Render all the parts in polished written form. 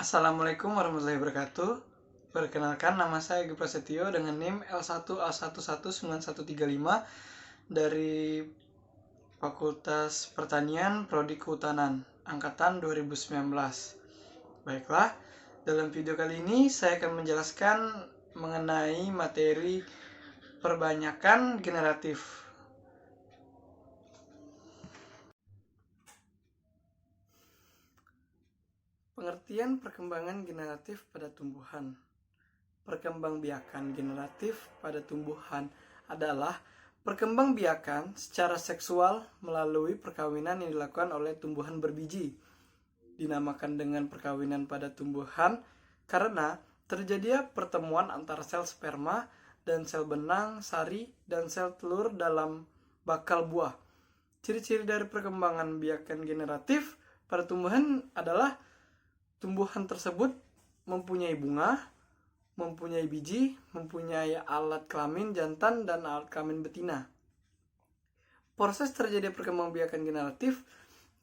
Assalamualaikum warahmatullahi wabarakatuh. Perkenalkan, nama saya Egy Prasetyo dengan NIM L1A119135 dari Fakultas Pertanian Prodi Kehutanan Angkatan 2019. Baiklah, dalam video kali ini saya akan menjelaskan mengenai materi perbanyakan generatif. Pengertian perkembangan generatif pada tumbuhan. Perkembangbiakan generatif pada tumbuhan adalah perkembangbiakan secara seksual melalui perkawinan yang dilakukan oleh tumbuhan berbiji. Dinamakan dengan perkawinan pada tumbuhan karena terjadinya pertemuan antara sel sperma dan sel benang, sari, dan sel telur dalam bakal buah. Ciri-ciri dari perkembangan biakan generatif pada tumbuhan adalah tumbuhan tersebut mempunyai bunga, mempunyai biji, mempunyai alat kelamin jantan dan alat kelamin betina. Proses terjadi perkembangbiakan generatif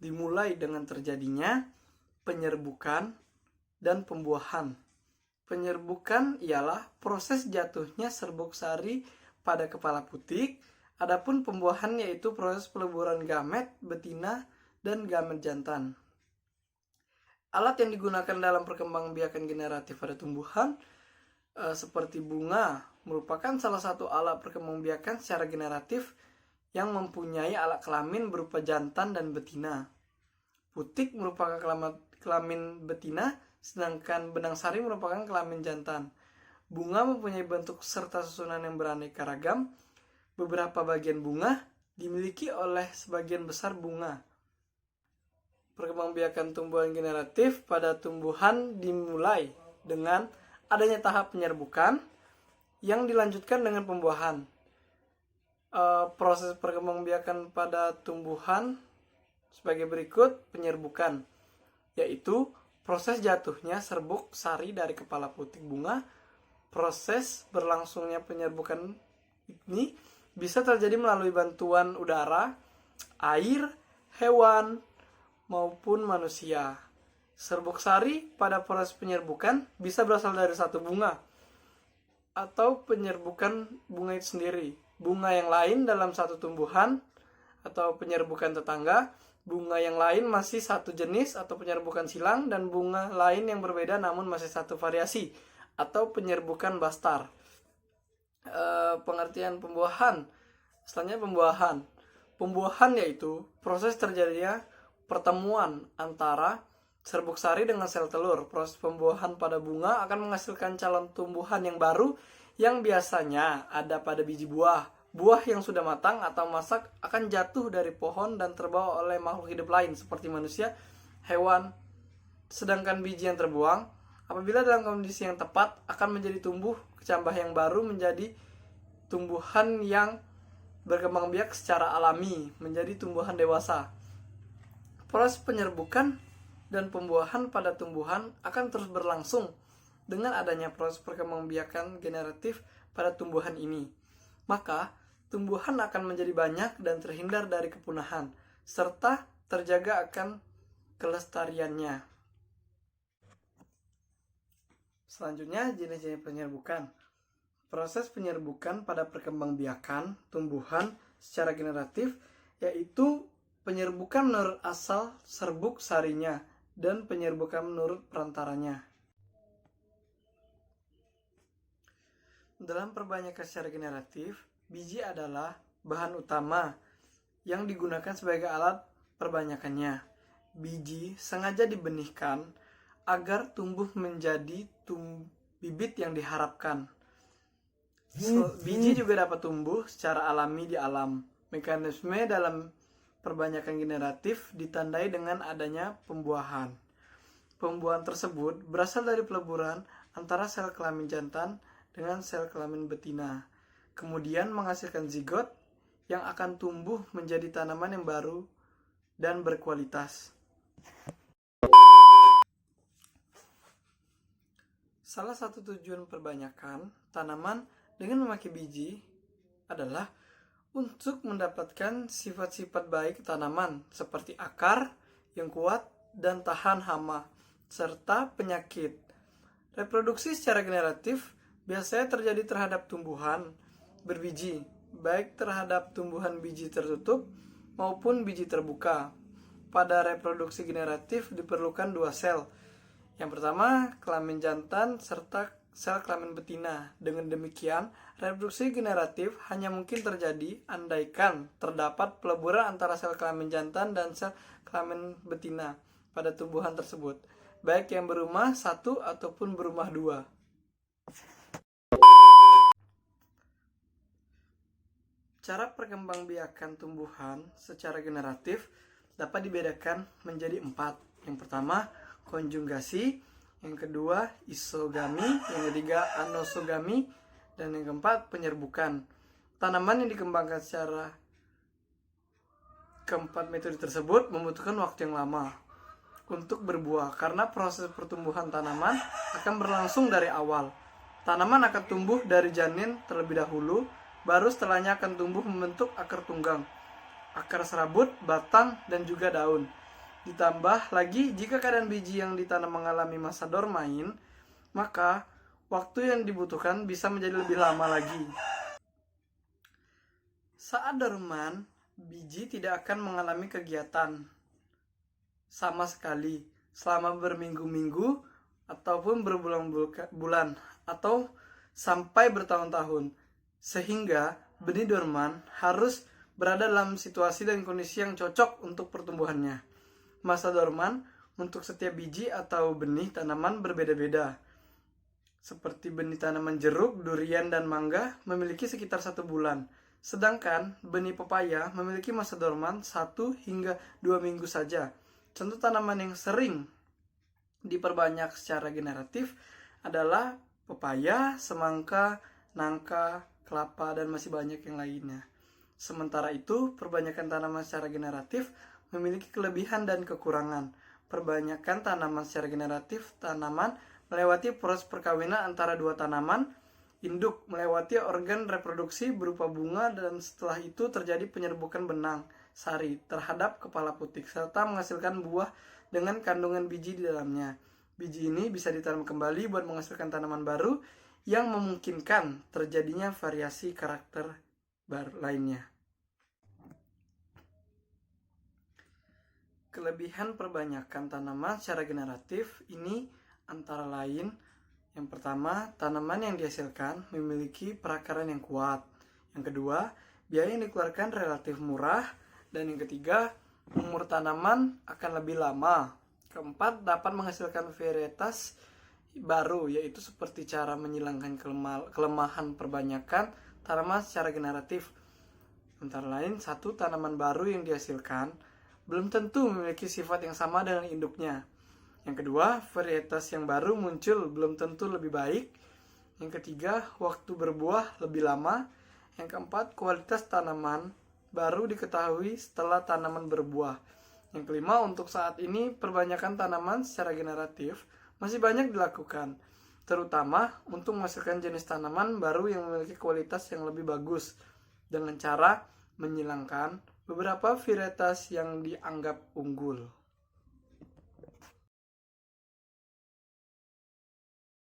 dimulai dengan terjadinya penyerbukan dan pembuahan. Penyerbukan ialah proses jatuhnya serbuk sari pada kepala putik, adapun pembuahan yaitu proses peleburan gamet betina dan gamet jantan. Alat yang digunakan dalam perkembangbiakan generatif pada tumbuhan seperti bunga merupakan salah satu alat perkembangbiakan secara generatif yang mempunyai alat kelamin berupa jantan dan betina. Putik merupakan kelamin betina, sedangkan benang sari merupakan kelamin jantan. Bunga mempunyai bentuk serta susunan yang beraneka ragam. Beberapa bagian bunga dimiliki oleh sebagian besar bunga. Perkembangbiakan tumbuhan generatif pada tumbuhan dimulai dengan adanya tahap penyerbukan yang dilanjutkan dengan pembuahan. Proses perkembangbiakan pada tumbuhan sebagai berikut: penyerbukan, yaitu proses jatuhnya serbuk sari dari kepala putik bunga. Proses berlangsungnya penyerbukan ini bisa terjadi melalui bantuan udara, air, hewan, maupun manusia. Serbuk sari pada proses penyerbukan bisa berasal dari satu bunga atau penyerbukan bunga itu sendiri, bunga yang lain dalam satu tumbuhan atau penyerbukan tetangga, bunga yang lain masih satu jenis atau penyerbukan silang, dan bunga lain yang berbeda namun masih satu variasi atau penyerbukan bastar. Pengertian pembuahan. Selanjutnya pembuahan. Pembuahan yaitu proses terjadinya pertemuan antara serbuk sari dengan sel telur. Proses pembuahan pada bunga akan menghasilkan calon tumbuhan yang baru yang biasanya ada pada biji buah. Buah yang sudah matang atau masak akan jatuh dari pohon dan terbawa oleh makhluk hidup lain seperti manusia, hewan. Sedangkan biji yang terbuang, apabila dalam kondisi yang tepat, akan menjadi tumbuh kecambah yang baru menjadi tumbuhan yang berkembang biak secara alami menjadi tumbuhan dewasa. Proses penyerbukan dan pembuahan pada tumbuhan akan terus berlangsung dengan adanya proses perkembangbiakan generatif pada tumbuhan ini. Maka, tumbuhan akan menjadi banyak dan terhindar dari kepunahan, serta terjaga akan kelestariannya. Selanjutnya, jenis-jenis penyerbukan. Proses penyerbukan pada perkembangbiakan tumbuhan secara generatif yaitu penyerbukan menurut asal serbuk sarinya dan penyerbukan menurut perantaranya. Dalam perbanyakan secara generatif, biji adalah bahan utama yang digunakan sebagai alat perbanyakannya. Biji sengaja dibenihkan agar tumbuh menjadi bibit yang diharapkan. Biji juga dapat tumbuh secara alami di alam. Mekanisme dalam perbanyakan generatif ditandai dengan adanya pembuahan. Pembuahan tersebut berasal dari peleburan antara sel kelamin jantan dengan sel kelamin betina, kemudian menghasilkan zigot yang akan tumbuh menjadi tanaman yang baru dan berkualitas. Salah satu tujuan perbanyakan tanaman dengan memakai biji adalah untuk mendapatkan sifat-sifat baik tanaman seperti akar yang kuat dan tahan hama, serta penyakit. Reproduksi secara generatif biasanya terjadi terhadap tumbuhan berbiji, baik terhadap tumbuhan biji tertutup maupun biji terbuka. Pada reproduksi generatif diperlukan dua sel. Yang pertama, kelamin jantan serta sel kelamin betina. Dengan demikian, reproduksi generatif hanya mungkin terjadi andaikan terdapat peleburan antara sel kelamin jantan dan sel kelamin betina pada tumbuhan tersebut, baik yang berumah satu ataupun berumah dua. Cara perkembangbiakan tumbuhan secara generatif dapat dibedakan menjadi 4. Yang pertama, konjugasi. Yang kedua, isogami. Yang ketiga, anosogami. Dan yang keempat, penyerbukan. Tanaman yang dikembangkan secara keempat metode tersebut membutuhkan waktu yang lama untuk berbuah, karena proses pertumbuhan tanaman akan berlangsung dari awal. Tanaman akan tumbuh dari janin terlebih dahulu, baru setelahnya akan tumbuh membentuk akar tunggang, akar serabut, batang, dan juga daun. Ditambah lagi, jika keadaan biji yang ditanam mengalami masa dormain, maka waktu yang dibutuhkan bisa menjadi lebih lama lagi. Saat dorman, biji tidak akan mengalami kegiatan sama sekali selama berminggu-minggu ataupun berbulan-bulan atau sampai bertahun-tahun, sehingga benih dorman harus berada dalam situasi dan kondisi yang cocok untuk pertumbuhannya. Masa dorman untuk setiap biji atau benih tanaman berbeda-beda. Seperti benih tanaman jeruk, durian, dan mangga memiliki sekitar 1 bulan. Sedangkan benih pepaya memiliki masa dorman 1 hingga 2 minggu saja. Contoh tanaman yang sering diperbanyak secara generatif adalah pepaya, semangka, nangka, kelapa, dan masih banyak yang lainnya. Sementara itu, perbanyakan tanaman secara generatif memiliki kelebihan dan kekurangan. Perbanyakan tanaman secara generatif, tanaman melewati proses perkawinan antara dua tanaman induk, melewati organ reproduksi berupa bunga, dan setelah itu terjadi penyerbukan benang sari terhadap kepala putik, serta menghasilkan buah dengan kandungan biji di dalamnya. Biji ini bisa ditanam kembali buat menghasilkan tanaman baru yang memungkinkan terjadinya variasi karakter lainnya. Kelebihan perbanyakan tanaman secara generatif ini antara lain, yang pertama, tanaman yang dihasilkan memiliki perakaran yang kuat. Yang kedua, biaya yang dikeluarkan relatif murah. Dan yang ketiga, umur tanaman akan lebih lama. Keempat, dapat menghasilkan varietas baru, yaitu seperti cara menghilangkan kelemahan perbanyakan tanaman secara generatif. Antara lain, 1. Tanaman baru yang dihasilkan belum tentu memiliki sifat yang sama dengan induknya. Yang kedua, varietas yang baru muncul belum tentu lebih baik. Yang ketiga, waktu berbuah lebih lama. Yang keempat, kualitas tanaman baru diketahui setelah tanaman berbuah. Yang kelima, untuk saat ini perbanyakan tanaman secara generatif masih banyak dilakukan, terutama untuk menghasilkan jenis tanaman baru yang memiliki kualitas yang lebih bagus dengan cara menghilangkan beberapa varietas yang dianggap unggul.